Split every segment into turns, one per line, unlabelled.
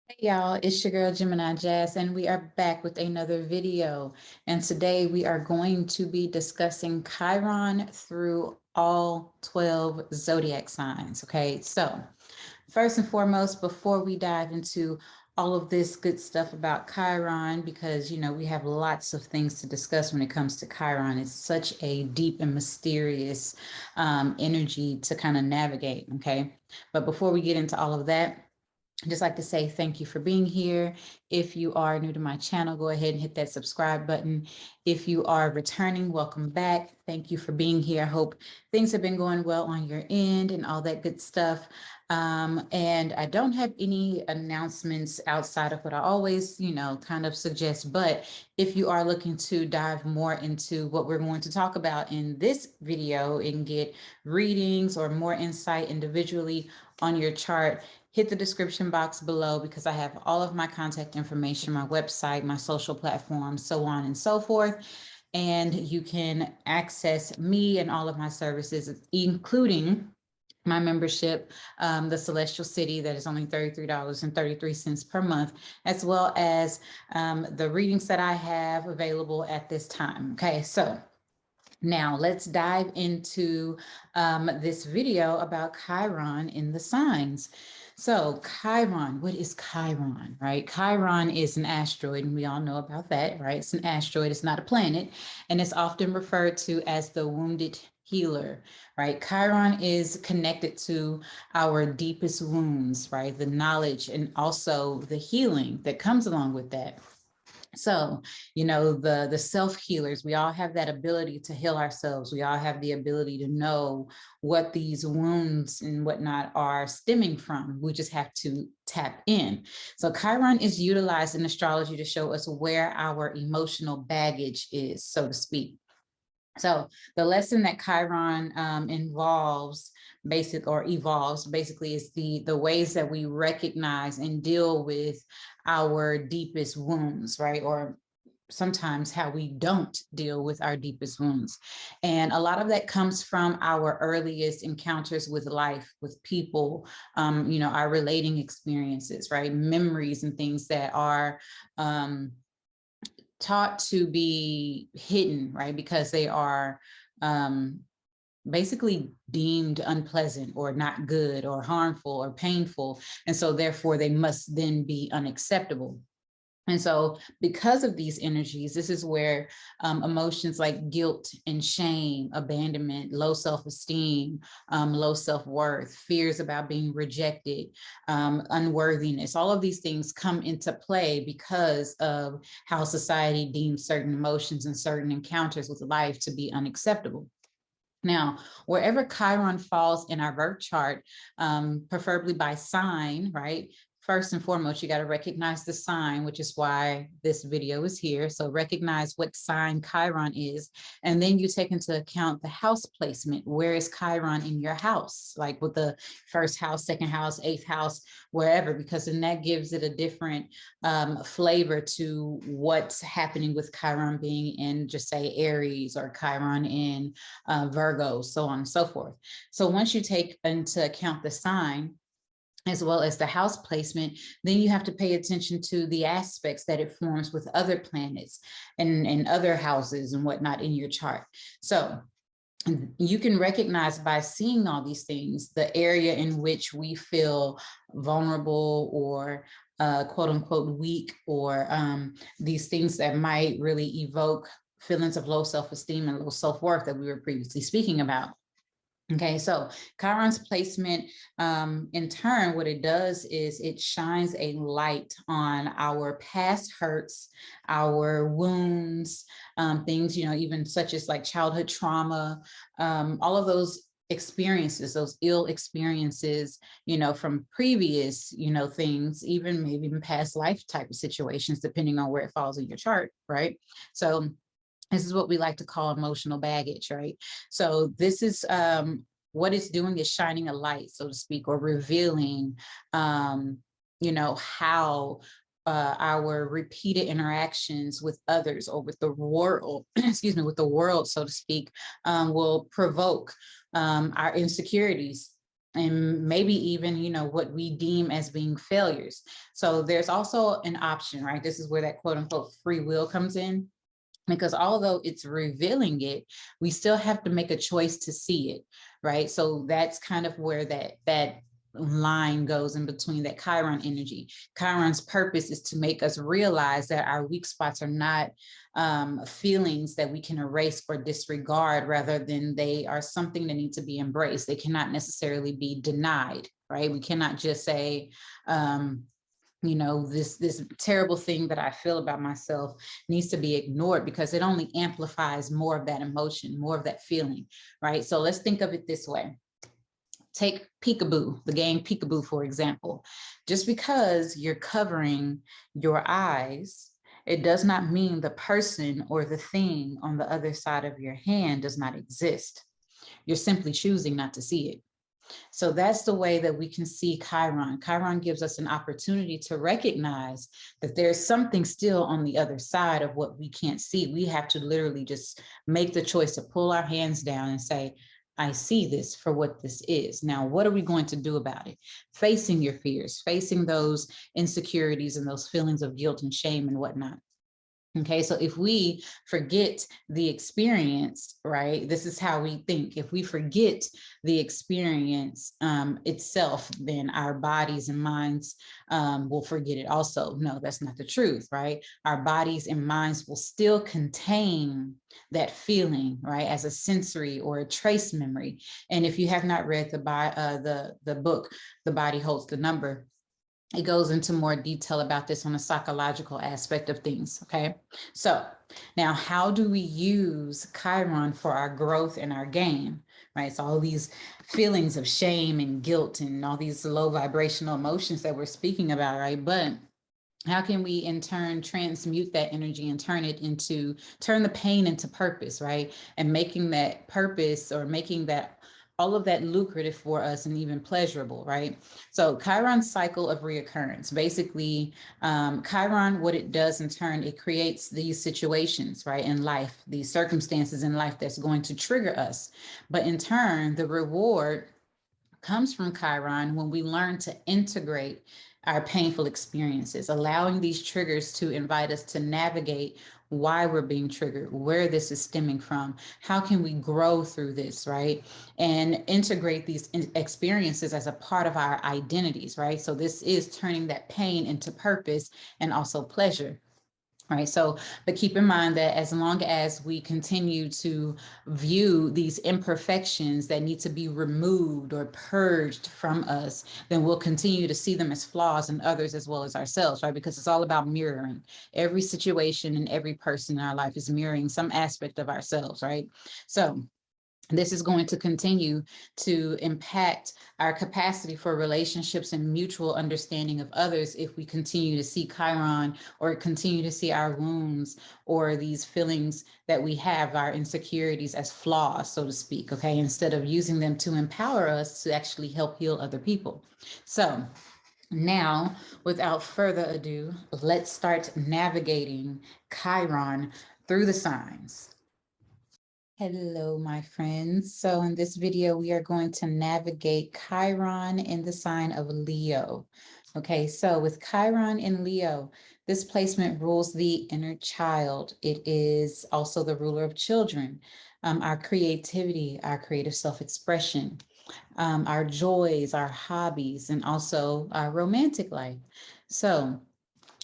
Hey y'all, it's your girl Gemini Jazz, and we are back with another video. And today we are going to be discussing Chiron through all 12 zodiac signs. Okay, so first and foremost, before we dive into all of this good stuff about Chiron, because we have lots of things to discuss when it comes to Chiron. It's such a deep and mysterious energy to kind of navigate. Okay, but before we get into all of that, I'd just like to say thank you for being here. If you are new to my channel, go ahead and hit that subscribe button. If you are returning, welcome back. Thank you for being here. I hope things have been going well on your end and all that good stuff. And I don't have any announcements outside of what I always, kind of suggest. But if you are looking to dive more into what we're going to talk about in this video and get readings or more insight individually on your chart, hit the description box below because I have all of my contact information, my website, my social platforms, so on and so forth. And you can access me and all of my services, including my membership, the Celestial City, that is only $33.33 per month, as well as the readings that I have available at this time. Okay, so now let's dive into this video about Chiron in the signs. So Chiron, what is Chiron, right? Chiron is an asteroid, and we all know about that, right? It's an asteroid, it's not a planet, and it's often referred to as the wounded healer, right? Chiron is connected to our deepest wounds, right? The knowledge and also the healing that comes along with that. So, the self-healers, we all have that ability to heal ourselves. We all have the ability to know what these wounds and whatnot are stemming from. We just have to tap in. So Chiron is utilized in astrology to show us where our emotional baggage is, so to speak. So the lesson that Chiron evolves basically is the ways that we recognize and deal with our deepest wounds, right? Or sometimes how we don't deal with our deepest wounds. And a lot of that comes from our earliest encounters with life, with people, our relating experiences, right? Memories and things that are taught to be hidden, right? Because they are basically deemed unpleasant or not good or harmful or painful. And so therefore they must then be unacceptable. And so because of these energies, this is where emotions like guilt and shame, abandonment, low self-esteem, low self-worth, fears about being rejected, unworthiness, all of these things come into play because of how society deems certain emotions and certain encounters with life to be unacceptable. Now, wherever Chiron falls in our birth chart, preferably by sign, right? First and foremost, you got to recognize the sign, which is why this video is here. So recognize what sign Chiron is, and then you take into account the house placement. Where is Chiron in your house? Like with the first house, second house, eighth house, wherever, because then that gives it a different flavor to what's happening with Chiron being in, just say, Aries, or Chiron in Virgo, so on and so forth. So once you take into account the sign, as well as the house placement, then you have to pay attention to the aspects that it forms with other planets and other houses and whatnot in your chart. So you can recognize by seeing all these things, the area in which we feel vulnerable or quote unquote weak, or these things that might really evoke feelings of low self-esteem and low self-worth that we were previously speaking about. Okay, so Chiron's placement, in turn, what it does is it shines a light on our past hurts, our wounds, things, even such as like childhood trauma, all of those experiences, those ill experiences, from previous, things, even maybe in past life type of situations, depending on where it falls in your chart, right? So this is what we like to call emotional baggage, right? So this is what it's doing is shining a light, so to speak, or revealing, how our repeated interactions with others or with the world, excuse me, with the world, so to speak, will provoke our insecurities, and maybe even, you know, what we deem as being failures. So there's also an option, right? This is where that quote unquote free will comes in, because although it's revealing it, we still have to make a choice to see it, right? So that's kind of where that line goes in between that Chiron energy. Chiron's purpose is to make us realize that our weak spots are not feelings that we can erase or disregard, rather than they are something that need to be embraced. They cannot necessarily be denied, right? We cannot just say, you know, this terrible thing that I feel about myself needs to be ignored, because it only amplifies more of that emotion, more of that feeling, right? So let's think of it this way. Take peekaboo, the game peekaboo, for example. Just because you're covering your eyes, it does not mean the person or the thing on the other side of your hand does not exist. You're simply choosing not to see it. So that's the way that we can see Chiron. Chiron gives us an opportunity to recognize that there's something still on the other side of what we can't see. We have to literally just make the choice to pull our hands down and say, I see this for what this is. Now, what are we going to do about it? Facing your fears, facing those insecurities and those feelings of guilt and shame and whatnot. Okay, so if we forget the experience, right, this is how we think. If we forget the experience itself, then our bodies and minds will forget it also. No, that's not the truth, right? Our bodies and minds will still contain that feeling, right, as a sensory or a trace memory. And if you have not read the book, The Body Holds the Number, it goes into more detail about this on a psychological aspect of things, okay? So now, how do we use Chiron for our growth and our gain, right? So all these feelings of shame and guilt and all these low vibrational emotions that we're speaking about, right? But how can we in turn transmute that energy and turn the pain into purpose, right? And making that purpose, or making that all of that lucrative for us and even pleasurable, right? So Chiron's cycle of reoccurrence, basically, Chiron, what it does in turn, it creates these situations, right, in life, these circumstances in life that's going to trigger us. But in turn, the reward comes from Chiron when we learn to integrate our painful experiences, allowing these triggers to invite us to navigate why we're being triggered, where this is stemming from, how can we grow through this, right? And integrate these experiences as a part of our identities, right? So this is turning that pain into purpose and also pleasure. Right. So, but keep in mind that as long as we continue to view these imperfections that need to be removed or purged from us, then we'll continue to see them as flaws in others as well as ourselves, right? Because it's all about mirroring. Every situation and every person in our life is mirroring some aspect of ourselves, right? So, this is going to continue to impact our capacity for relationships and mutual understanding of others if we continue to see Chiron, or continue to see our wounds or these feelings that we have, our insecurities, as flaws, so to speak, okay, instead of using them to empower us to actually help heal other people. So now, without further ado, let's start navigating Chiron through the signs. Hello, my friends. So in this video, we are going to navigate Chiron in the sign of Leo. Okay, so with Chiron in Leo, this placement rules the inner child. It is also the ruler of children, our creativity, our creative self-expression, our joys, our hobbies, and also our romantic life. So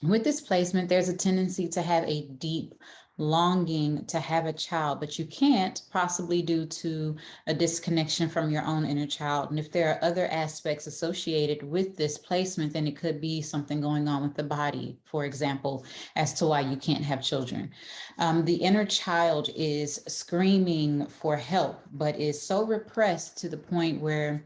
with this placement, there's a tendency to have a deep longing to have a child, but you can't, possibly due to a disconnection from your own inner child. And if there are other aspects associated with this placement, then it could be something going on with the body, for example, as to why you can't have children. The inner child is screaming for help, but is so repressed to the point where,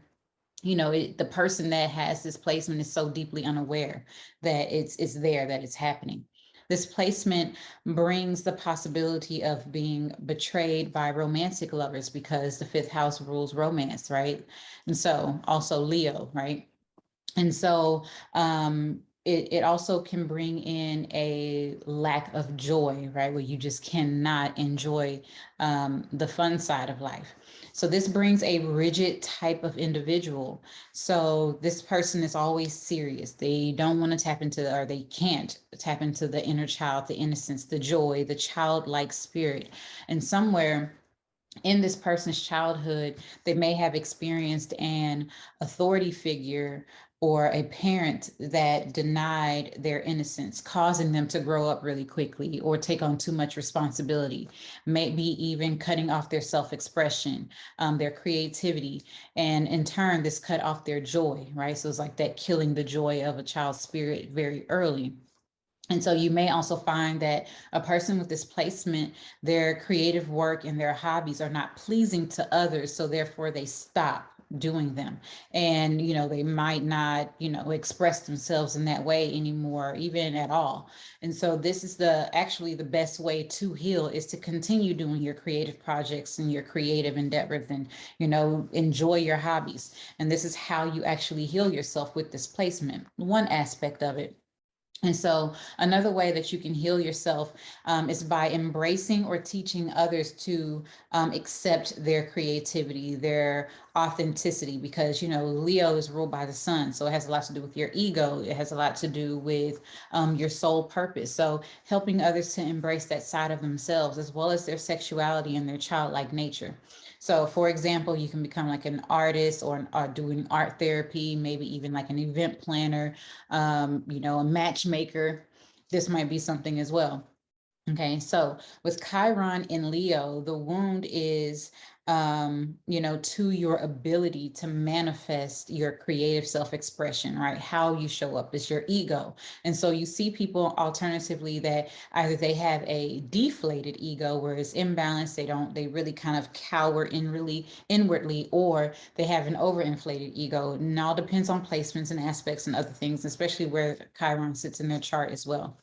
you know, the person that has this placement is so deeply unaware that it's there, that it's happening. This placement brings the possibility of being betrayed by romantic lovers, because the fifth house rules romance, right? And so also Leo, right? And so it also can bring in a lack of joy, right? Where you just cannot enjoy the fun side of life. So this brings a rigid type of individual. So this person is always serious. They don't want to tap into, or they can't tap into the inner child, the innocence, the joy, the childlike spirit. And somewhere in this person's childhood, they may have experienced an authority figure or a parent that denied their innocence, causing them to grow up really quickly or take on too much responsibility, maybe even cutting off their self-expression, their creativity, and in turn, this cut off their joy, right? So it's like that killing the joy of a child's spirit very early. And so you may also find that a person with this placement, their creative work and their hobbies are not pleasing to others. So therefore they stop doing them. And, they might not, express themselves in that way anymore, even at all. And so this is actually the best way to heal, is to continue doing your creative projects and your creative endeavors, and, enjoy your hobbies. And this is how you actually heal yourself with this placement, one aspect of it. And so another way that you can heal yourself is by embracing or teaching others to accept their creativity, their authenticity, because, Leo is ruled by the sun. So it has a lot to do with your ego. It has a lot to do with your soul purpose. So helping others to embrace that side of themselves, as well as their sexuality and their childlike nature. So, for example, you can become like an artist, or doing art therapy, maybe even like an event planner, a matchmaker. This might be something as well. Okay, so with Chiron in Leo, the wound is, to your ability to manifest your creative self-expression, right? How you show up is your ego. And so you see people alternatively that either they have a deflated ego where it's imbalanced, they really kind of cower inwardly, or they have an overinflated ego. And all depends on placements and aspects and other things, especially where Chiron sits in their chart as well.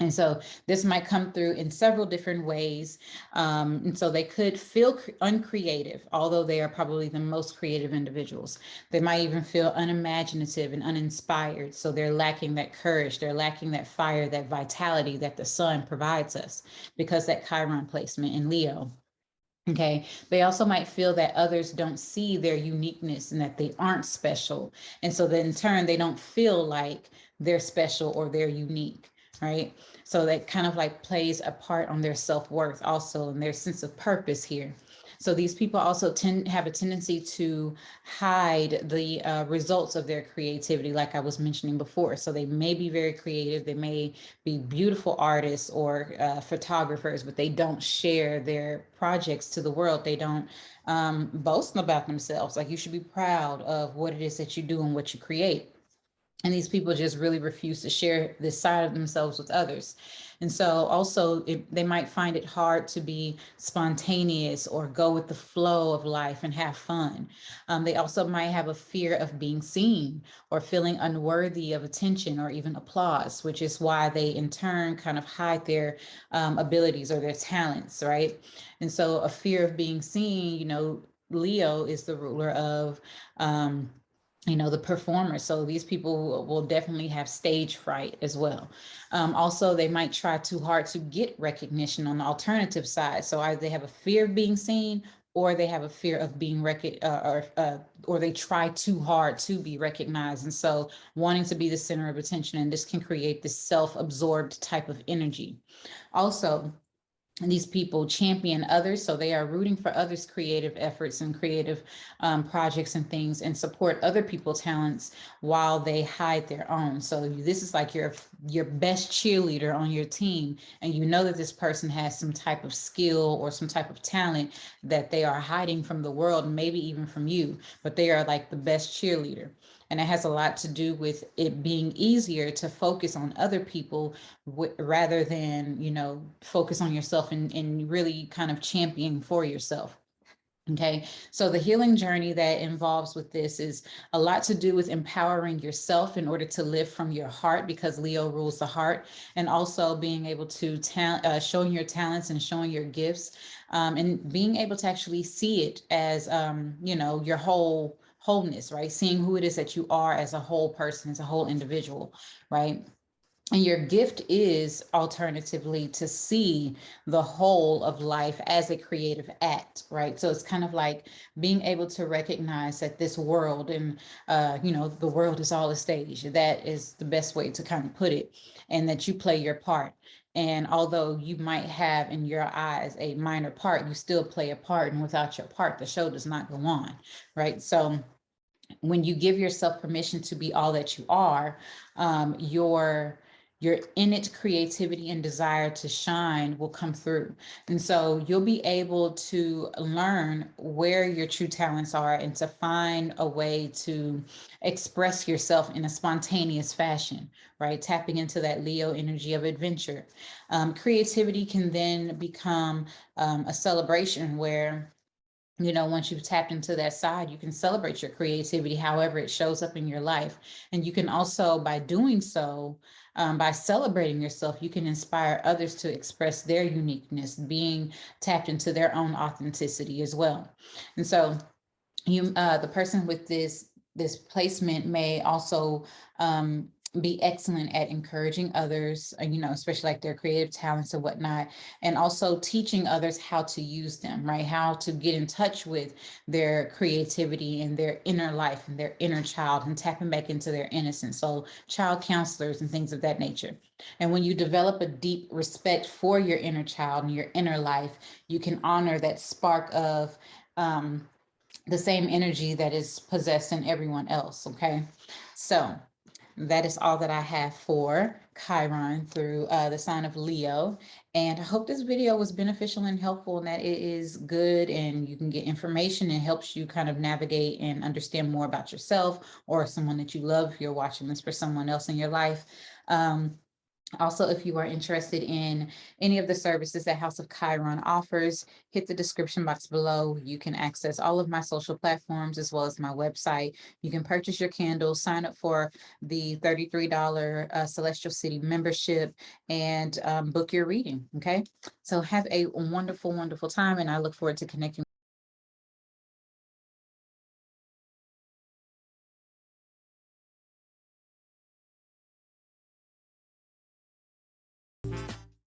And so this might come through in several different ways. And so they could feel uncreative, although they are probably the most creative individuals. They might even feel unimaginative and uninspired. So they're lacking that courage, they're lacking that fire, that vitality that the sun provides us, because that Chiron placement in Leo. Okay. They also might feel that others don't see their uniqueness and that they aren't special. And so then in turn, they don't feel like they're special or they're unique. Right. So that kind of like plays a part on their self-worth also, and their sense of purpose here. So these people also have a tendency to hide the results of their creativity, like I was mentioning before. So they may be very creative, they may be beautiful artists or photographers, but they don't share their projects to the world. They don't boast about themselves. Like, you should be proud of what it is that you do and what you create. And these people just really refuse to share this side of themselves with others. And so also they might find it hard to be spontaneous or go with the flow of life and have fun. They also might have a fear of being seen or feeling unworthy of attention or even applause, which is why they in turn kind of hide their abilities or their talents, right? And so a fear of being seen, Leo is the ruler of the performer. So these people will definitely have stage fright as well. Also, they might try too hard to get recognition on the alternative side. So either they have a fear of being seen, or they have a fear of being or they try too hard to be recognized. And so wanting to be the center of attention, and this can create this self-absorbed type of energy. Also, these people champion others, so they are rooting for others' creative efforts and creative projects and things, and support other people's talents while they hide their own. So this is like your best cheerleader on your team, and you know that this person has some type of skill or some type of talent that they are hiding from the world, maybe even from you, but they are like the best cheerleader. And it has a lot to do with it being easier to focus on other people rather than, focus on yourself and really kind of champion for yourself. Okay, so the healing journey that involves with this is a lot to do with empowering yourself in order to live from your heart, because Leo rules the heart, and also being able to showing your talents and showing your gifts, and being able to actually see it as, your wholeness, right? Seeing who it is that you are as a whole person, as a whole individual, right? And your gift is alternatively to see the whole of life as a creative act, right? So it's kind of like being able to recognize that this world and, the world is all a stage. That is the best way to kind of put it, and that you play your part. And although you might have in your eyes a minor part, you still play a part. And without your part, the show does not go on, right? So when you give yourself permission to be all that you are, your innate creativity and desire to shine will come through. And so you'll be able to learn where your true talents are and to find a way to express yourself in a spontaneous fashion, right? Tapping into that Leo energy of adventure. Creativity can then become a celebration where, once you've tapped into that side, you can celebrate your creativity however it shows up in your life. And you can also, by doing so, by celebrating yourself, you can inspire others to express their uniqueness, being tapped into their own authenticity as well. And so the person with this placement may also be excellent at encouraging others, especially like their creative talents and whatnot, and also teaching others how to use them, right? How to get in touch with their creativity and their inner life and their inner child, and tapping back into their innocence. So child counselors and things of that nature. And when you develop a deep respect for your inner child and your inner life, you can honor that spark of the same energy that is possessed in everyone else. Okay. So that is all that I have for Chiron through the sign of Leo. And I hope this video was beneficial and helpful, and that it is good and you can get information and helps you kind of navigate and understand more about yourself or someone that you love if you're watching this for someone else in your life. Also, if you are interested in any of the services that House of Chiron offers, hit the description box below. You can access all of my social platforms as well as my website. You can purchase your candles, sign up for the $33 Celestial City membership, and book your reading. Okay. So have a wonderful, wonderful time, and I look forward to connecting.